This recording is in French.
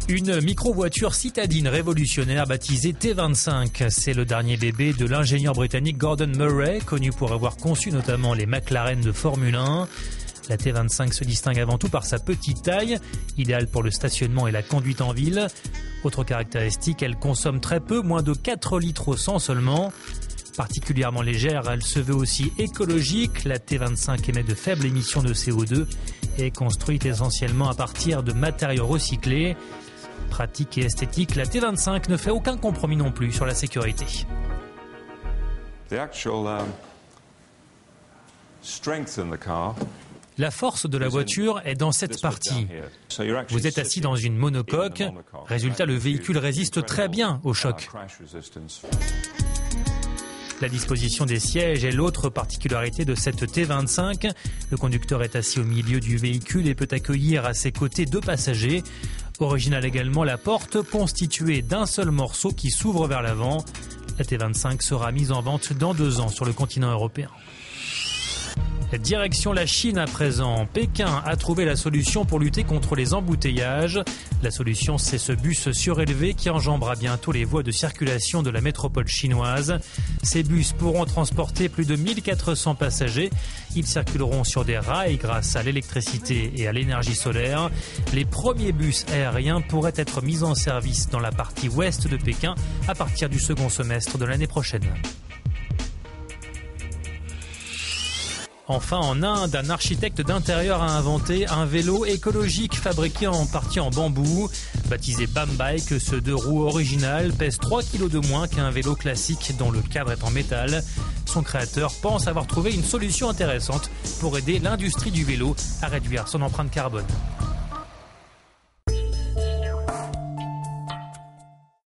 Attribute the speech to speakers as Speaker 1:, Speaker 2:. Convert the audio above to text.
Speaker 1: Une micro-voiture citadine révolutionnaire baptisée T25. C'est le dernier bébé de l'ingénieur britannique Gordon Murray, connu pour avoir conçu notamment les McLaren de Formule 1. La T25 se distingue avant tout par sa petite taille, idéale pour le stationnement et la conduite en ville. Autre caractéristique, elle consomme très peu, moins de 4 litres au 100 seulement. Particulièrement légère, elle se veut aussi écologique. La T25 émet de faibles émissions de CO2 et est construite essentiellement à partir de matériaux recyclés. Pratique et esthétique, la T25 ne fait aucun compromis non plus sur la sécurité. La force de la voiture est dans cette partie. Vous êtes assis dans une monocoque. Résultat, le véhicule résiste très bien au choc. La disposition des sièges est l'autre particularité de cette T25. Le conducteur est assis au milieu du véhicule et peut accueillir à ses côtés 2 passagers. Originale également la porte, constituée d'un seul morceau qui s'ouvre vers l'avant. La T25 sera mise en vente dans 2 ans sur le continent européen. Direction la Chine à présent. Pékin a trouvé la solution pour lutter contre les embouteillages. La solution, c'est ce bus surélevé qui enjambera bientôt les voies de circulation de la métropole chinoise. Ces bus pourront transporter plus de 1400 passagers. Ils circuleront sur des rails grâce à l'électricité et à l'énergie solaire. Les premiers bus aériens pourraient être mis en service dans la partie ouest de Pékin à partir du second semestre de l'année prochaine. Enfin, en Inde, un architecte d'intérieur a inventé un vélo écologique fabriqué en partie en bambou. Baptisé Bambike, ce 2 roues original pèse 3 kg de moins qu'un vélo classique dont le cadre est en métal. Son créateur pense avoir trouvé une solution intéressante pour aider l'industrie du vélo à réduire son empreinte carbone.